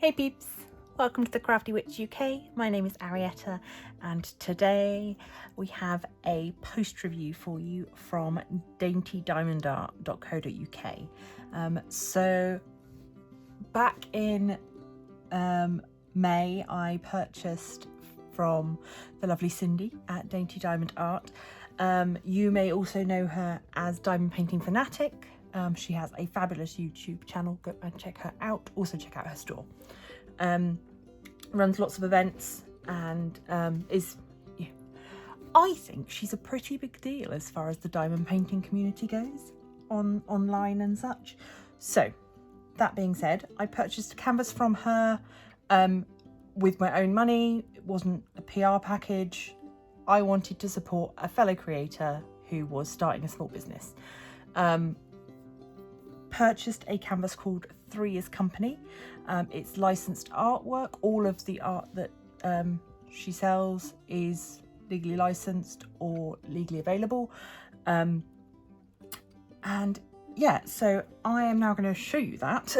Hey peeps, welcome to the Crafty Witch UK. My name is Arietta and today we have a post review for you from daintydiamondart.co.uk. So back in May I purchased from the lovely Cindy at Dainty Diamond Art. You may also know her as Diamond Painting Fanatic. She has a fabulous YouTube channel, go and check her out. Also check out her store. Runs lots of events and I think she's a pretty big deal as far as the diamond painting community goes online and such. So that being said, I purchased a canvas from her with my own money. It wasn't a PR package. I wanted to support a fellow creator who was starting a small business. Purchased a canvas called 3 is Company. It's licensed artwork. All of the art that she sells is legally licensed or legally available. And yeah, so I am now going to show you that.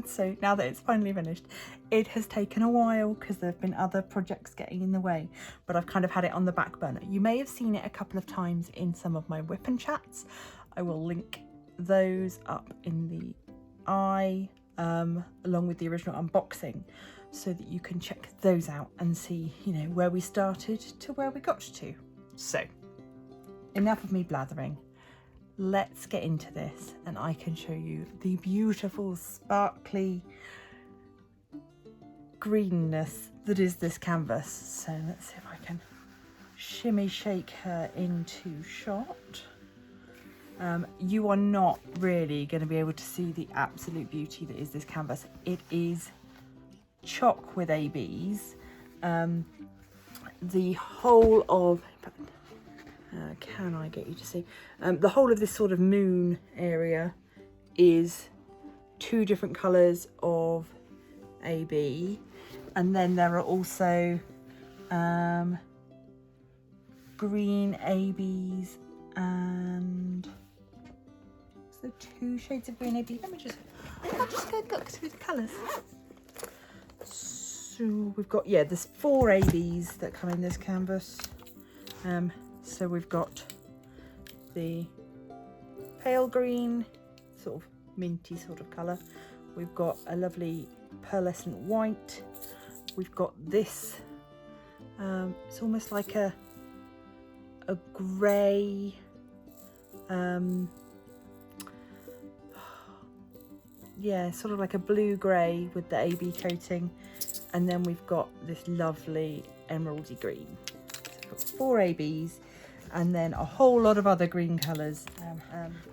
So now that it's finally finished, it has taken a while because there have been other projects getting in the way, but I've kind of had it on the back burner. You may have seen it a couple of times in some of my whip and chats. I will link those up in the eye along with the original unboxing so that you can check those out and see, you know, where we started to where we got to. So enough of me blathering, let's get into this and I can show you the beautiful sparkly greenness that is this canvas. So let's see if I can shimmy shake her into shot. You are not really going to be able to see the absolute beauty that is this canvas. It is chock with ABs. The whole of, can I get you to see? The whole of this sort of moon area is 2 different colours of AB. And then there are also green ABs and so 2 shades of green AB. I'll just go look through the colours. So we've got, yeah, there's 4 ABs that come in this canvas. So we've got the pale green, sort of minty sort of colour. We've got a lovely pearlescent white. We've got this, it's almost like a grey, yeah, sort of like a blue grey with the AB coating, and then we've got this lovely emeraldy green. So we've got 4 ABs and then a whole lot of other green colours.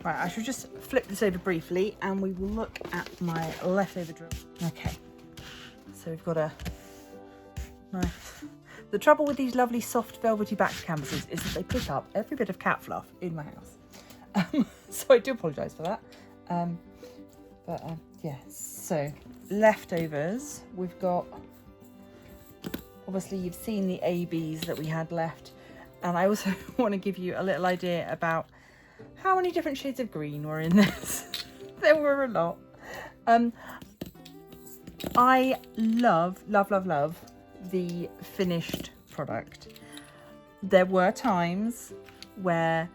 Right, I should just flip this over briefly and we will look at my leftover drill. Okay, so we've got a nice. The trouble with these lovely soft velvety backed canvases is that they pick up every bit of cat fluff in my house. So I do apologise for that. Yeah, so leftovers, we've got, obviously you've seen the ABs that we had left, and I also want to give you a little idea about how many different shades of green were in this. There were a lot. I love the finished product. There were times where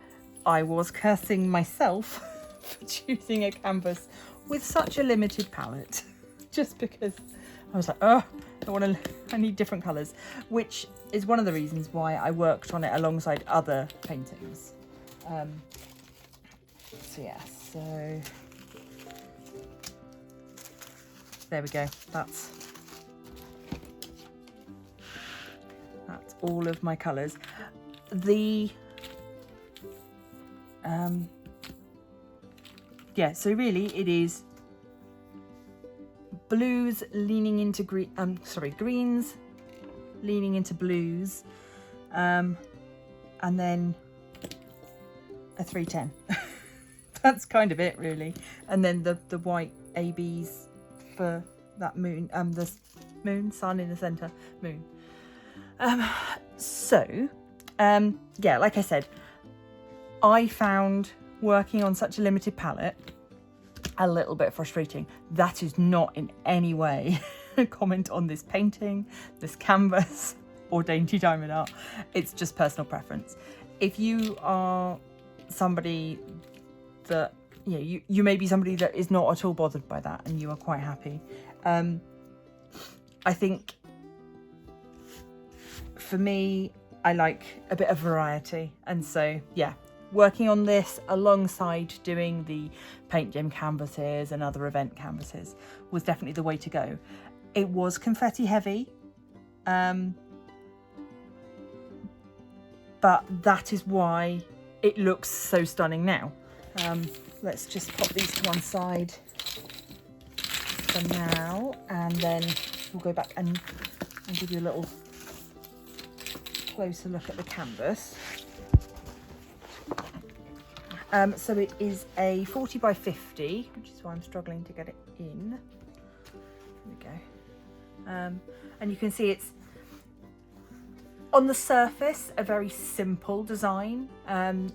I was cursing myself for choosing a canvas with such a limited palette, just because I was like, oh, I need different colours, which is one of the reasons why I worked on it alongside other paintings. So yeah, so there we go. That's all of my colours. Yeah, so really it is blues leaning into green, greens leaning into blues, and then a 310. That's kind of it really. And then the white ABs for that moon, the moon, sun in the centre, moon. Yeah, like I said, I found working on such a limited palette a little bit frustrating. That is not in any way comment on this painting, this canvas, or Dainty Diamond Art. It's just personal preference. If you are somebody that, you may be somebody that is not at all bothered by that and you are quite happy. I think for me, I like a bit of variety, and so yeah, working on this alongside doing the paint gem canvases and other event canvases was definitely the way to go. It was confetti heavy, but that is why it looks so stunning now. Let's just pop these to one side for now, and then we'll go back and give you a little closer look at the canvas. So it is a 40 by 50, which is why I'm struggling to get it in. There we go. And you can see it's on the surface a very simple design. I'll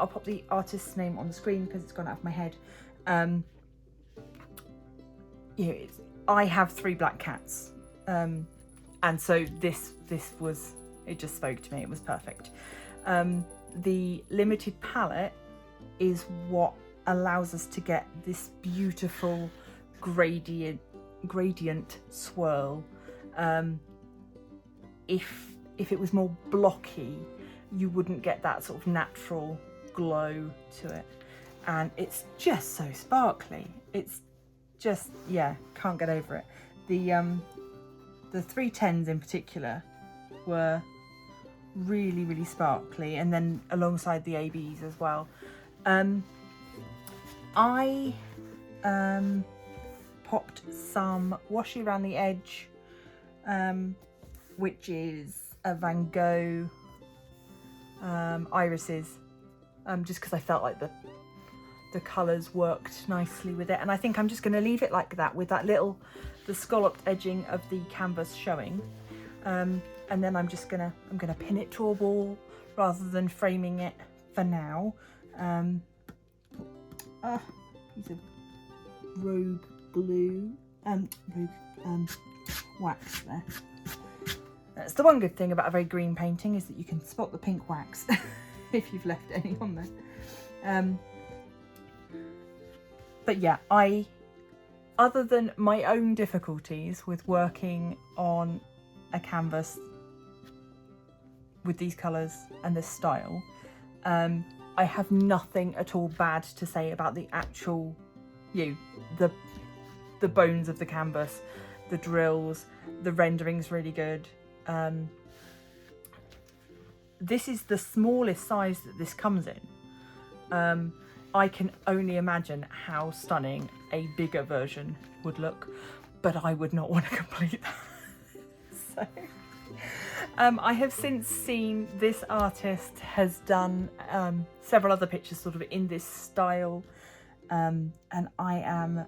pop the artist's name on the screen because it's gone out of my head. I have 3 black cats, and so this was, it just spoke to me. It was perfect. The limited palette is what allows us to get this beautiful gradient swirl. If it was more blocky, you wouldn't get that sort of natural glow to it, and it's just so sparkly. It's just, yeah, can't get over it. The 310s in particular were really sparkly, and then alongside the ABs as well. I popped some washi around the edge, which is a Van Gogh irises, just because I felt like the colours worked nicely with it, and I think I'm just going to leave it like that with that the scalloped edging of the canvas showing. And then I'm gonna pin it to a wall rather than framing it for now. Piece of rogue glue, wax there. That's the one good thing about a very green painting, is that you can spot the pink wax if you've left any on there. But yeah, other than my own difficulties with working on a canvas with these colours and this style, I have nothing at all bad to say about the actual, the bones of the canvas, the drills, the rendering's really good. This is the smallest size that this comes in. I can only imagine how stunning a bigger version would look, but I would not want to complete that. So, I have since seen this artist has done several other pictures sort of in this style, and I am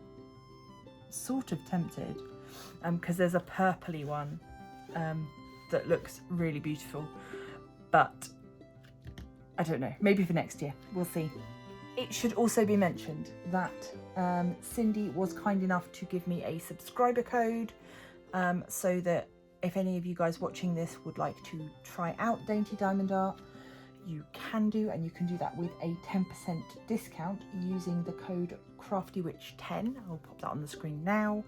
sort of tempted, because there's a purpley one that looks really beautiful, but I don't know, maybe for next year, we'll see. It should also be mentioned that Cindy was kind enough to give me a subscriber code, so that if any of you guys watching this would like to try out Dainty Diamond Art, you can do, and you can do that with a 10% discount using the code CRAFTYWITCH10. I'll pop that on the screen now.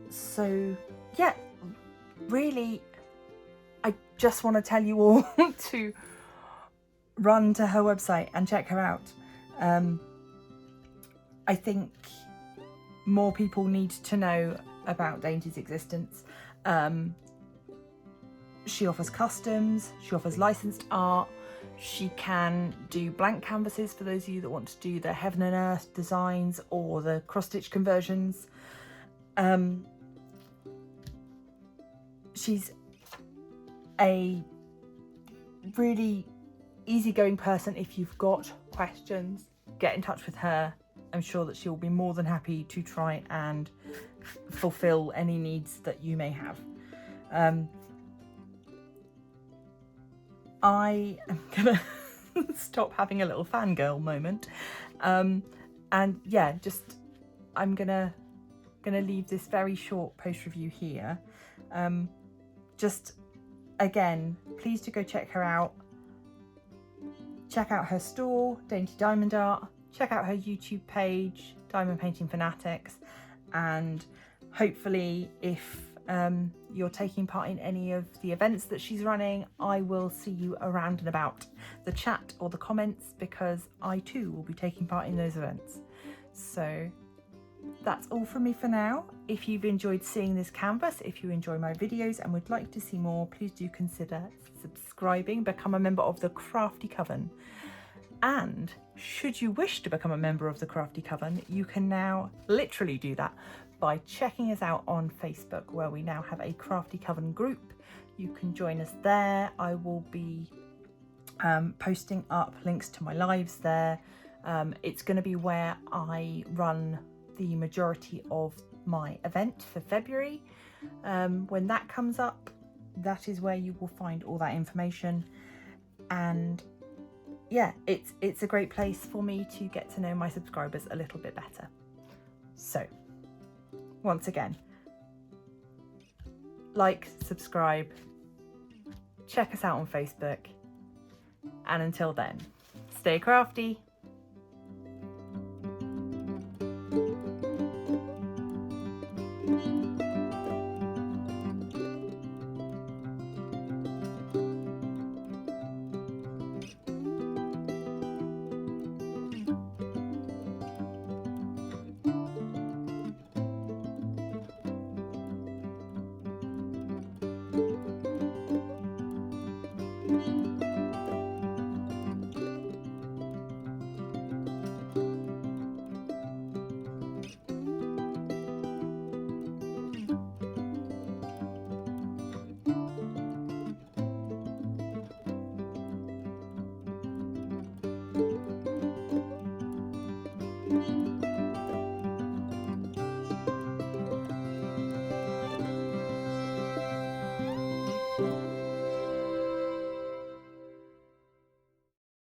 So yeah, really, I just want to tell you all to run to her website and check her out. I think more people need to know about Dainty's existence. She offers customs, she offers licensed art, she can do blank canvases for those of you that want to do the heaven and earth designs or the cross-stitch conversions. She's a really easygoing person. If you've got questions, get in touch with her. I'm sure that she'll be more than happy to try and fulfill any needs that you may have. I am gonna stop having a little fangirl moment, and yeah, I'm gonna going to leave this very short post review here. Just again, please do go check her out. Check out her store, Dainty Diamond Art. Check out her YouTube page, Diamond Painting Fanatics. And hopefully if you're taking part in any of the events that she's running, I will see you around and about the chat or the comments, because I too will be taking part in those events. So that's all from me for now. If you've enjoyed seeing this canvas, if you enjoy my videos and would like to see more, please do consider subscribing, become a member of the Crafty Coven. And should you wish to become a member of the Crafty Coven, you can now literally do that by checking us out on Facebook, where we now have a Crafty Coven group. You can join us there. I will be posting up links to my lives there. It's going to be where I run the majority of my event for February. When that comes up, that is where you will find all that information. And yeah, it's a great place for me to get to know my subscribers a little bit better. So once again, like, subscribe, check us out on Facebook, and until then, stay crafty. Thank you.